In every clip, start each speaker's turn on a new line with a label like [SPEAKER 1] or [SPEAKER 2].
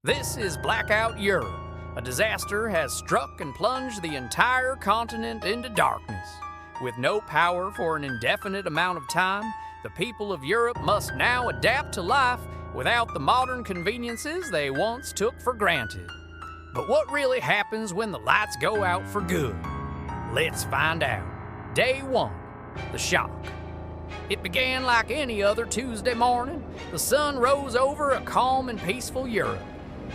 [SPEAKER 1] This is Blackout Europe. A disaster has struck and plunged the entire continent into darkness. With no power for an indefinite amount of time, the people of Europe must now adapt to life without the modern conveniences they once took for granted. But what really happens when the lights go out for good? Let's find out. Day 1. The shock. It began like any other Tuesday morning. The sun rose over a calm and peaceful Europe.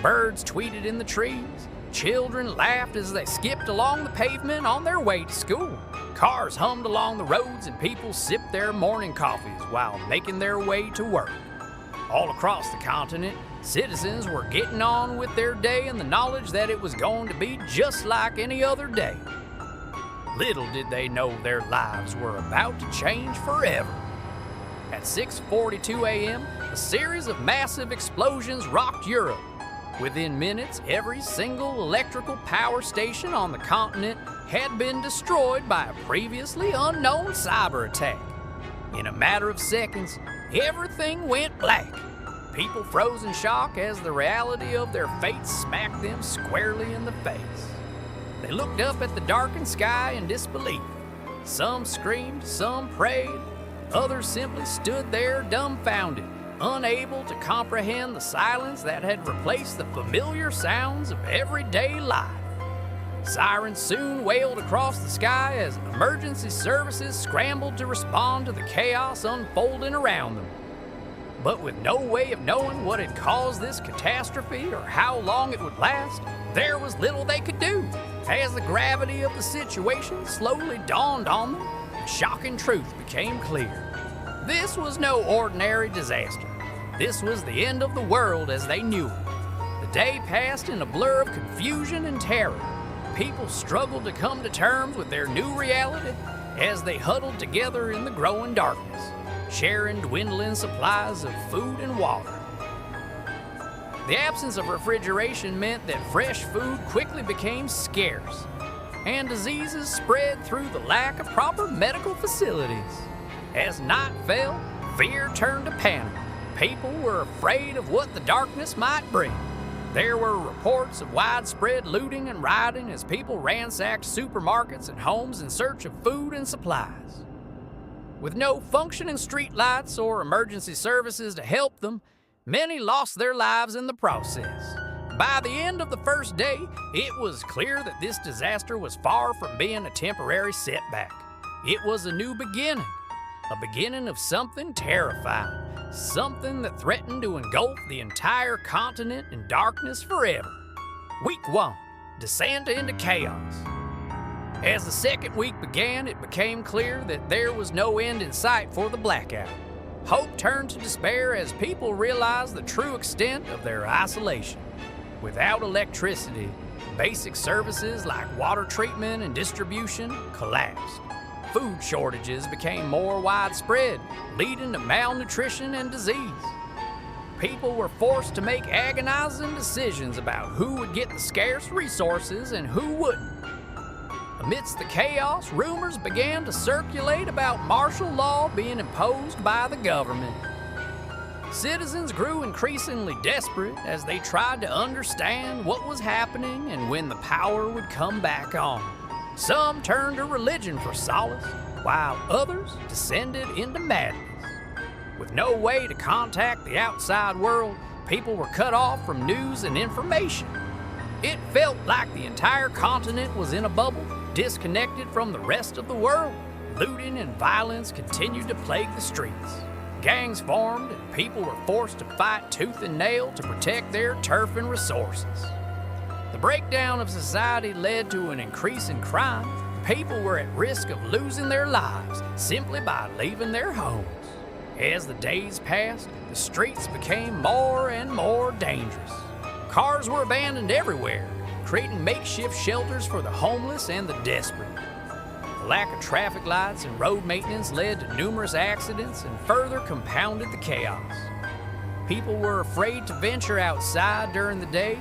[SPEAKER 1] Birds tweeted in the trees. Children laughed as they skipped along the pavement on their way to school. Cars hummed along the roads and people sipped their morning coffees while making their way to work. All across the continent, citizens were getting on with their day in the knowledge that it was going to be just like any other day. Little did they know their lives were about to change forever. At 6:42 a.m., a series of massive explosions rocked Europe. Within minutes, every single electrical power station on the continent had been destroyed by a previously unknown cyber attack. In a matter of seconds, everything went black. People froze in shock as the reality of their fate smacked them squarely in the face. They looked up at the darkened sky in disbelief. Some screamed, some prayed, others simply stood there dumbfounded, unable to comprehend the silence that had replaced the familiar sounds of everyday life. Sirens soon wailed across the sky as emergency services scrambled to respond to the chaos unfolding around them. But with no way of knowing what had caused this catastrophe or how long it would last, there was little they could do. As the gravity of the situation slowly dawned on them, the shocking truth became clear. This was no ordinary disaster. This was the end of the world as they knew it. The day passed in a blur of confusion and terror. People struggled to come to terms with their new reality as they huddled together in the growing darkness, sharing dwindling supplies of food and water. The absence of refrigeration meant that fresh food quickly became scarce, and diseases spread through the lack of proper medical facilities. As night fell, fear turned to panic. People were afraid of what the darkness might bring. There were reports of widespread looting and rioting as people ransacked supermarkets and homes in search of food and supplies. With no functioning streetlights or emergency services to help them, many lost their lives in the process. By the end of the first day, it was clear that this disaster was far from being a temporary setback. It was a new beginning. A beginning of something terrifying, something that threatened to engulf the entire continent in darkness forever. Week 1, descent into chaos. As the second week began, it became clear that there was no end in sight for the blackout. Hope turned to despair as people realized the true extent of their isolation. Without electricity, basic services like water treatment and distribution collapsed. Food shortages became more widespread, leading to malnutrition and disease. People were forced to make agonizing decisions about who would get the scarce resources and who wouldn't. Amidst the chaos, rumors began to circulate about martial law being imposed by the government. Citizens grew increasingly desperate as they tried to understand what was happening and when the power would come back on. Some turned to religion for solace, while others descended into madness. With no way to contact the outside world, people were cut off from news and information. It felt like the entire continent was in a bubble, disconnected from the rest of the world. Looting and violence continued to plague the streets. Gangs formed and people were forced to fight tooth and nail to protect their turf and resources. The breakdown of society led to an increase in crime. People were at risk of losing their lives simply by leaving their homes. As the days passed, the streets became more and more dangerous. Cars were abandoned everywhere, creating makeshift shelters for the homeless and the desperate. The lack of traffic lights and road maintenance led to numerous accidents and further compounded the chaos. People were afraid to venture outside during the day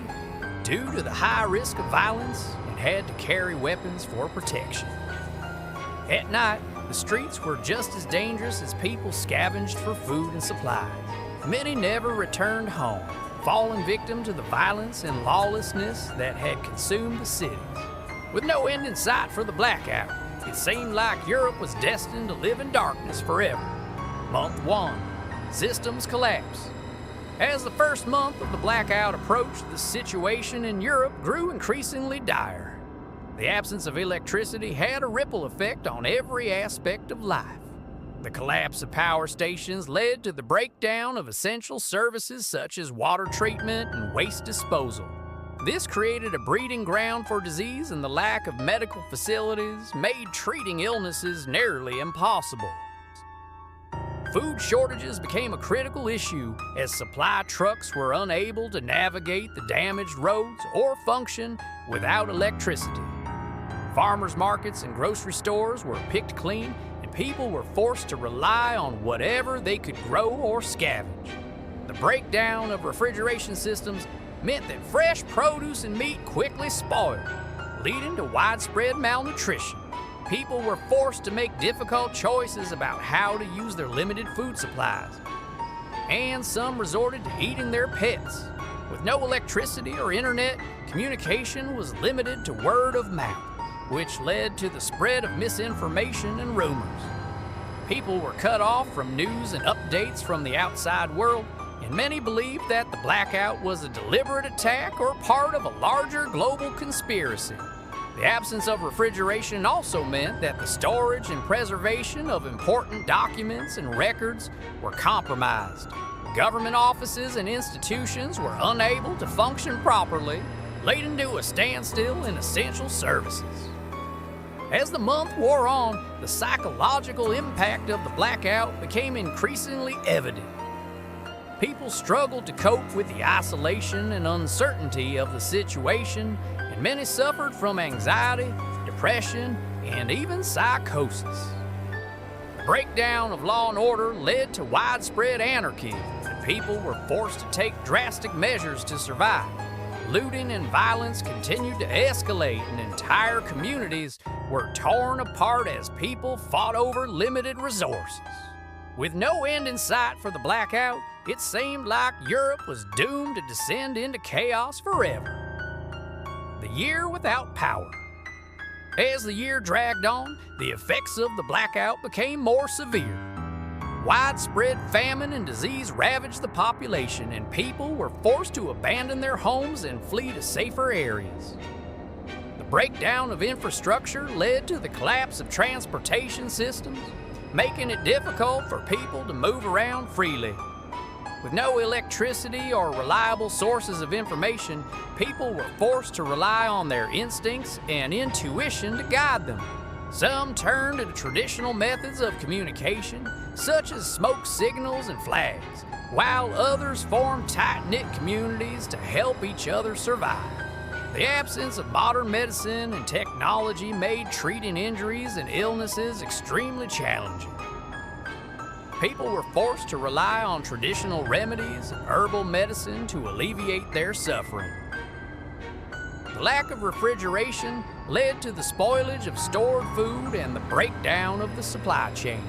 [SPEAKER 1] due to the high risk of violence and had to carry weapons for protection. At night, the streets were just as dangerous as people scavenged for food and supplies. Many never returned home, fallen victim to the violence and lawlessness that had consumed the cities. With no end in sight for the blackout, it seemed like Europe was destined to live in darkness forever. Month 1. Systems collapse. As the first month of the blackout approached, the situation in Europe grew increasingly dire. The absence of electricity had a ripple effect on every aspect of life. The collapse of power stations led to the breakdown of essential services such as water treatment and waste disposal. This created a breeding ground for disease, and the lack of medical facilities made treating illnesses nearly impossible. Food shortages became a critical issue as supply trucks were unable to navigate the damaged roads or function without electricity. Farmers markets and grocery stores were picked clean, and people were forced to rely on whatever they could grow or scavenge. The breakdown of refrigeration systems meant that fresh produce and meat quickly spoiled, leading to widespread malnutrition. People were forced to make difficult choices about how to use their limited food supplies, and some resorted to eating their pets. With no electricity or internet, communication was limited to word of mouth, which led to the spread of misinformation and rumors. People were cut off from news and updates from the outside world, and many believed that the blackout was a deliberate attack or part of a larger global conspiracy. The absence of refrigeration also meant that the storage and preservation of important documents and records were compromised. Government offices and institutions were unable to function properly, leading to a standstill in essential services. As the month wore on, the psychological impact of the blackout became increasingly evident. People struggled to cope with the isolation and uncertainty of the situation, and many suffered from anxiety, depression, and even psychosis. The breakdown of law and order led to widespread anarchy, and people were forced to take drastic measures to survive. Looting and violence continued to escalate, and entire communities were torn apart as people fought over limited resources. With no end in sight for the blackout, it seemed like Europe was doomed to descend into chaos forever. The year without power. As the year dragged on, the effects of the blackout became more severe. Widespread famine and disease ravaged the population, and people were forced to abandon their homes and flee to safer areas. The breakdown of infrastructure led to the collapse of transportation systems, making it difficult for people to move around freely. With no electricity or reliable sources of information, people were forced to rely on their instincts and intuition to guide them. Some turned to traditional methods of communication, such as smoke signals and flags, while others formed tight-knit communities to help each other survive. The absence of modern medicine and technology made treating injuries and illnesses extremely challenging. People were forced to rely on traditional remedies and herbal medicine to alleviate their suffering. The lack of refrigeration led to the spoilage of stored food and the breakdown of the supply chain.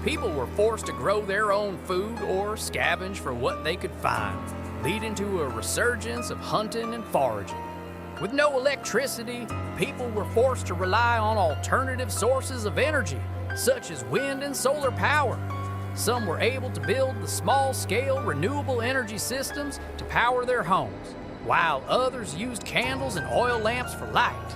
[SPEAKER 1] People were forced to grow their own food or scavenge for what they could find, leading to a resurgence of hunting and foraging. With no electricity, people were forced to rely on alternative sources of energy, such as wind and solar power. Some were able to build the small-scale renewable energy systems to power their homes, while others used candles and oil lamps for light.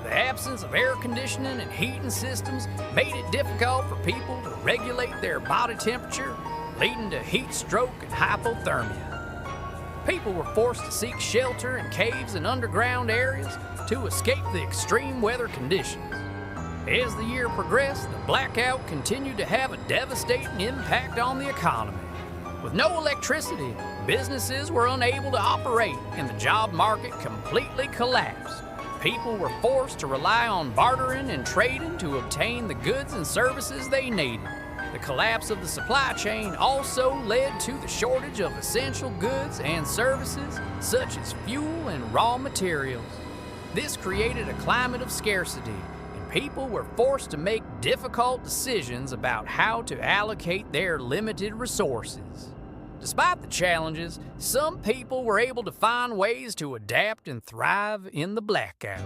[SPEAKER 1] The absence of air conditioning and heating systems made it difficult for people to regulate their body temperature, leading to heat stroke and hypothermia. People were forced to seek shelter in caves and underground areas to escape the extreme weather conditions. As the year progressed, the blackout continued to have a devastating impact on the economy. With no electricity, businesses were unable to operate, and the job market completely collapsed. People were forced to rely on bartering and trading to obtain the goods and services they needed. The collapse of the supply chain also led to the shortage of essential goods and services, such as fuel and raw materials. This created a climate of scarcity, and people were forced to make difficult decisions about how to allocate their limited resources. Despite the challenges, some people were able to find ways to adapt and thrive in the blackout.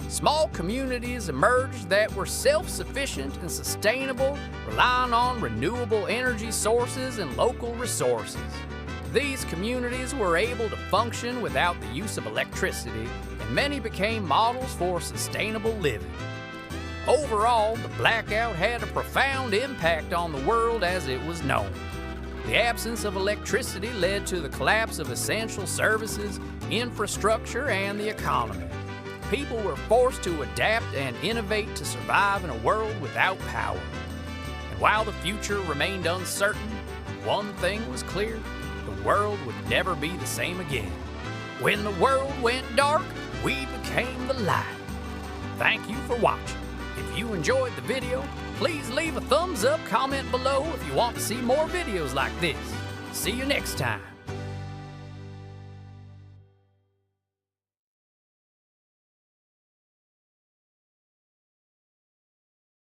[SPEAKER 1] Small communities emerged that were self-sufficient and sustainable, relying on renewable energy sources and local resources. These communities were able to function without the use of electricity, and many became models for sustainable living. Overall, the blackout had a profound impact on the world as it was known. The absence of electricity led to the collapse of essential services, infrastructure, and the economy. People were forced to adapt and innovate to survive in a world without power. And while the future remained uncertain, one thing was clear: the world would never be the same again. When the world went dark, we became the light. Thank you for watching. If you enjoyed the video, please leave a thumbs up, comment below if you want to see more videos like this. See you next time.